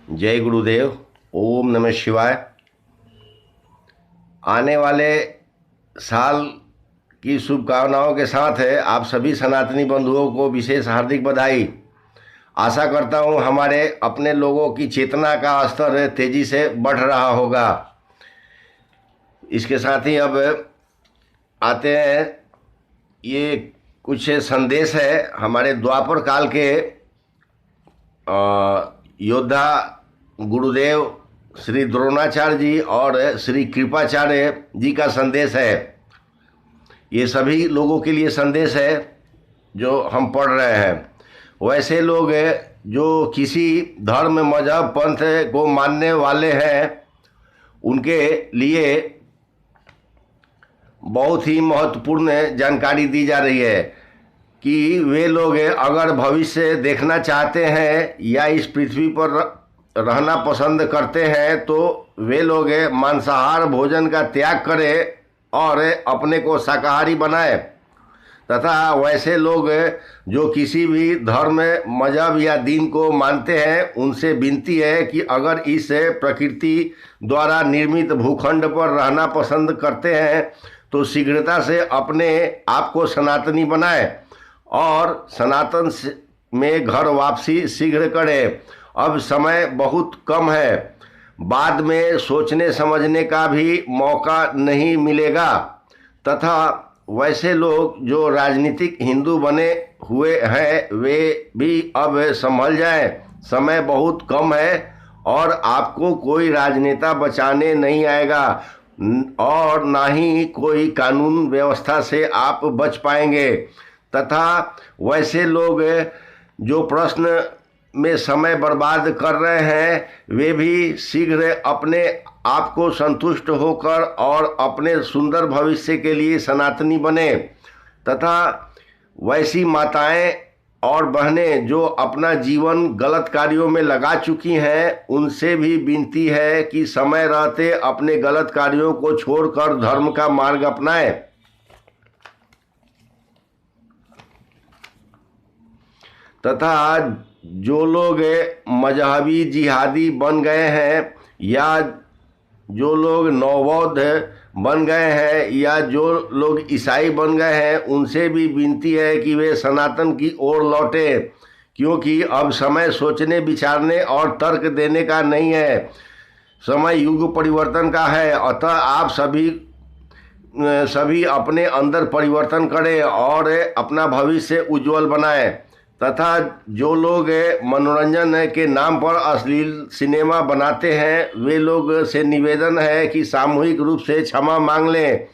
जय गुरुदेव। ओम नमः शिवाय। आने वाले साल की शुभकामनाओं के साथ है आप सभी सनातनी बंधुओं को विशेष हार्दिक बधाई। आशा करता हूं हमारे अपने लोगों की चेतना का स्तर तेजी से बढ़ रहा होगा। इसके साथ ही अब आते हैं, ये कुछ संदेश है हमारे द्वापर काल के योद्धा गुरुदेव श्री द्रोणाचार्य जी और श्री कृपाचार्य जी का संदेश है। ये सभी लोगों के लिए संदेश है जो हम पढ़ रहे हैं। वैसे लोग जो किसी धर्म मजहब पंथ को मानने वाले हैं उनके लिए बहुत ही महत्वपूर्ण जानकारी दी जा रही है कि वे लोग अगर भविष्य देखना चाहते हैं या इस पृथ्वी पर रहना पसंद करते हैं तो वे लोग मांसाहार भोजन का त्याग करें और अपने को शाकाहारी बनाए। तथा वैसे लोग जो किसी भी धर्म मजहब या दीन को मानते हैं उनसे विनती है कि अगर इस प्रकृति द्वारा निर्मित भूखंड पर रहना पसंद करते हैं तो शीघ्रता से अपने आप को सनातनी बनाए और सनातन में घर वापसी शीघ्र करें। अब समय बहुत कम है, बाद में सोचने समझने का भी मौका नहीं मिलेगा। तथा वैसे लोग जो राजनीतिक हिंदू बने हुए हैं वे भी अब संभल जाएं, समय बहुत कम है और आपको कोई राजनेता बचाने नहीं आएगा और ना ही कोई कानून व्यवस्था से आप बच पाएंगे। तथा वैसे लोग जो प्रश्न में समय बर्बाद कर रहे हैं वे भी शीघ्र अपने आप को संतुष्ट होकर और अपने सुंदर भविष्य के लिए सनातनी बने। तथा वैसी माताएं और बहनें जो अपना जीवन गलत कार्यों में लगा चुकी हैं उनसे भी विनती है कि समय रहते अपने गलत कार्यों को छोड़कर धर्म का मार्ग अपनाएं। तथा जो लोग मजहबी जिहादी बन गए हैं या जो लोग नवबौद्ध बन गए हैं या जो लोग ईसाई बन गए हैं उनसे भी विनती है कि वे सनातन की ओर लौटें, क्योंकि अब समय सोचने विचारने और तर्क देने का नहीं है, समय युग परिवर्तन का है। अतः आप सभी अपने अंदर परिवर्तन करें और अपना भविष्य उज्जवल बनाएं। तथा जो लोग मनोरंजन के नाम पर अश्लील सिनेमा बनाते हैं वे लोग से निवेदन है कि सामूहिक रूप से क्षमा मांग लें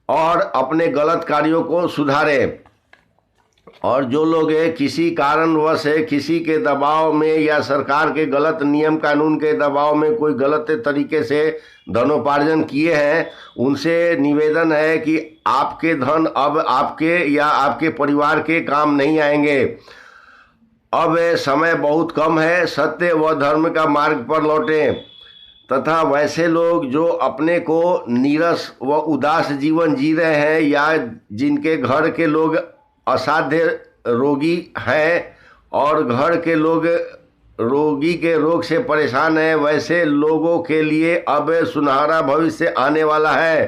और अपने गलत कार्यों को सुधारें। और जो लोग किसी कारणवश किसी के दबाव में या सरकार के गलत नियम कानून के दबाव में कोई गलत तरीके से धनोपार्जन किए हैं उनसे निवेदन है कि आपके धन अब आपके या आपके परिवार के काम नहीं आएंगे। अब समय बहुत कम है, सत्य व धर्म का मार्ग पर लौटें। तथा वैसे लोग जो अपने को नीरस व उदास जीवन जी रहे हैं या जिनके घर के लोग असाध्य रोगी हैं और घर के लोग रोगी के रोग से परेशान हैं, वैसे लोगों के लिए अब सुनहरा भविष्य आने वाला है।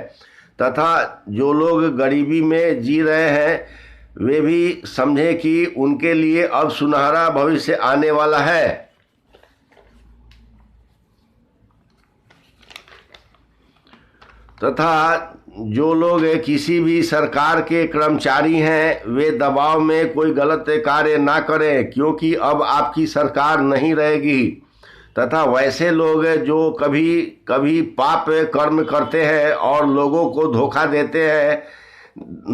तथा जो लोग गरीबी में जी रहे हैं वे भी समझें कि उनके लिए अब सुनहरा भविष्य आने वाला है। तथा जो लोग किसी भी सरकार के कर्मचारी हैं वे दबाव में कोई गलत कार्य ना करें, क्योंकि अब आपकी सरकार नहीं रहेगी। तथा वैसे लोग जो कभी कभी पाप कर्म करते हैं और लोगों को धोखा देते हैं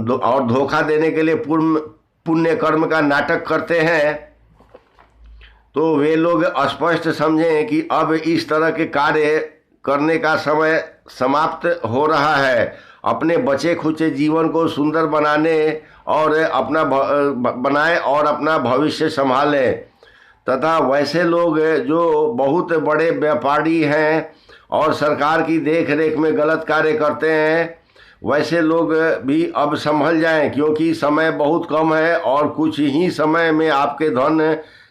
और धोखा देने के लिए पुण्य कर्म का नाटक करते हैं तो वे लोग स्पष्ट समझें कि अब इस तरह के कार्य करने का समय समाप्त हो रहा है। अपने बचे खुचे जीवन को सुंदर बनाएं और अपना भविष्य संभालें। तथा वैसे लोग जो बहुत बड़े व्यापारी हैं और सरकार की देख रेख में गलत कार्य करते हैं वैसे लोग भी अब संभल जाएं, क्योंकि समय बहुत कम है और कुछ ही समय में आपके धन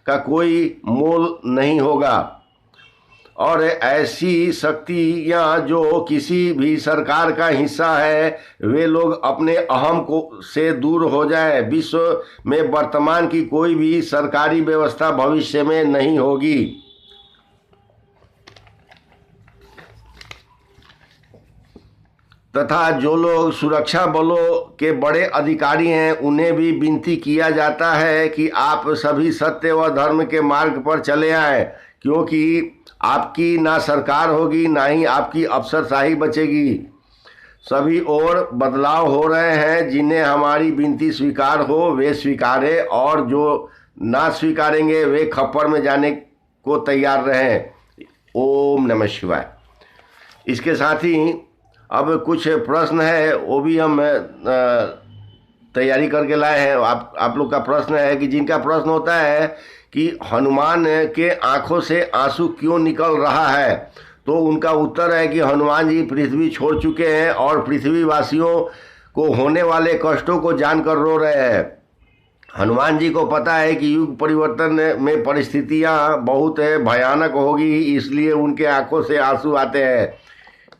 का कोई मोल नहीं होगा। और ऐसी शक्तियाँ जो किसी भी सरकार का हिस्सा है, वे लोग अपने अहम को से दूर हो जाए। विश्व में वर्तमान की कोई भी सरकारी व्यवस्था भविष्य में नहीं होगी। तथा जो लोग सुरक्षा बलों के बड़े अधिकारी हैं, उन्हें भी विनती किया जाता है कि आप सभी सत्य व धर्म के मार्ग पर चले आएं, क्योंकि आपकी ना सरकार होगी, ना ही आपकी अफसरशाही बचेगी। सभी ओर बदलाव हो रहे हैं। जिन्हें हमारी विनती स्वीकार हो वे स्वीकारें, और जो ना स्वीकारेंगे वे खप्पर में जाने को तैयार रहें। ओम नमः शिवाय। इसके साथ ही अब कुछ प्रश्न है, वो भी हम तैयारी करके लाए हैं। आप लोग का प्रश्न है कि जिनका प्रश्न होता है कि हनुमान के आंखों से आंसू क्यों निकल रहा है, तो उनका उत्तर है कि हनुमान जी पृथ्वी छोड़ चुके हैं और पृथ्वीवासियों को होने वाले कष्टों को जानकर रो रहे हैं। हनुमान जी को पता है कि युग परिवर्तन में परिस्थितियां बहुत भयानक होगी, इसलिए उनके आंखों से आंसू आते हैं।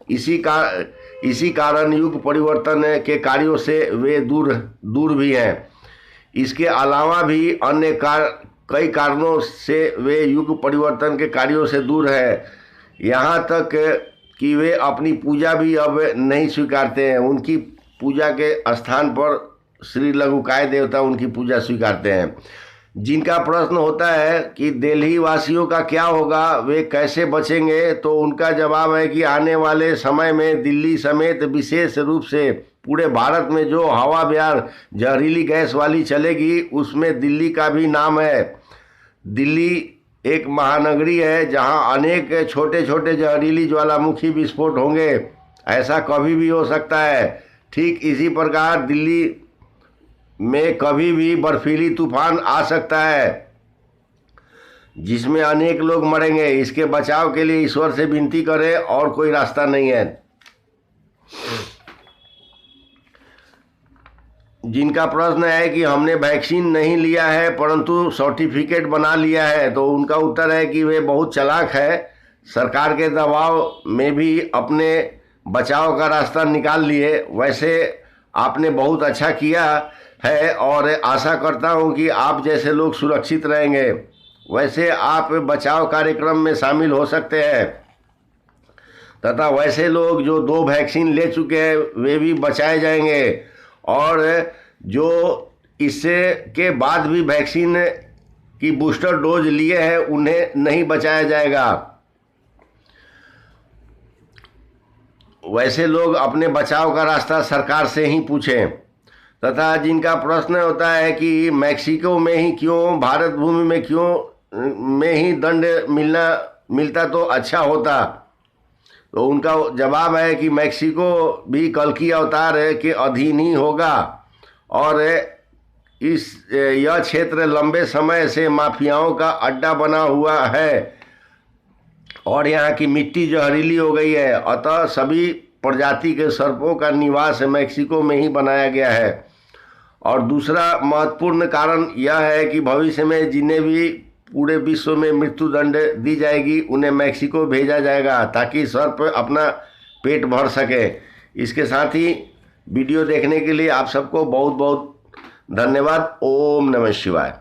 इसी कारण युग परिवर्तन के कार्यों से वे दूर भी हैं। इसके अलावा भी अन्य कई कारणों से वे युग परिवर्तन के कार्यों से दूर हैं। यहाँ तक कि वे अपनी पूजा भी अब नहीं स्वीकारते हैं। उनकी पूजा के स्थान पर श्री लघुकाय देवता उनकी पूजा स्वीकारते हैं। जिनका प्रश्न होता है कि दिल्ली वासियों का क्या होगा, वे कैसे बचेंगे, तो उनका जवाब है कि आने वाले समय में दिल्ली समेत विशेष रूप से पूरे भारत में जो हवा बिहार जहरीली गैस वाली चलेगी, उसमें दिल्ली का भी नाम है। दिल्ली एक महानगरी है जहां अनेक छोटे छोटे जहरीली ज्वालामुखी विस्फोट होंगे। ऐसा कभी भी हो सकता है। ठीक इसी प्रकार दिल्ली में कभी भी बर्फीली तूफान आ सकता है जिसमें अनेक लोग मरेंगे। इसके बचाव के लिए ईश्वर से विनती करें, और कोई रास्ता नहीं है। जिनका प्रश्न है कि हमने वैक्सीन नहीं लिया है परंतु सर्टिफिकेट बना लिया है, तो उनका उत्तर है कि वे बहुत चालाक है। सरकार के दबाव में भी अपने बचाव का रास्ता निकाल लिए। वैसे आपने बहुत अच्छा किया है और आशा करता हूं कि आप जैसे लोग सुरक्षित रहेंगे। वैसे आप बचाव कार्यक्रम में शामिल हो सकते हैं, तथा वैसे लोग जो 2 वैक्सीन ले चुके हैं वे भी बचाए जाएंगे, और जो इससे के बाद भी वैक्सीन की बूस्टर डोज लिए हैं उन्हें नहीं बचाया जाएगा। वैसे लोग अपने बचाव का रास्ता सरकार से ही पूछें। तथा जिनका प्रश्न होता है कि मैक्सिको में ही क्यों, भारत भूमि में ही दंड मिलता तो अच्छा होता, तो उनका जवाब है कि मैक्सिको भी कल्कि अवतार के अधीन ही होगा, और यह क्षेत्र लंबे समय से माफियाओं का अड्डा बना हुआ है और यहाँ की मिट्टी जहरीली हो गई है। अतः सभी प्रजाति के सर्पों का निवास मैक्सिको में ही बनाया गया है। और दूसरा महत्वपूर्ण कारण यह है कि भविष्य में जिन्हें भी पूरे विश्व में मृत्यु दंड दी जाएगी उन्हें मैक्सिको भेजा जाएगा, ताकि सर्प अपना पेट भर सके। इसके साथ ही वीडियो देखने के लिए आप सबको बहुत बहुत धन्यवाद। ओम नमः शिवाय।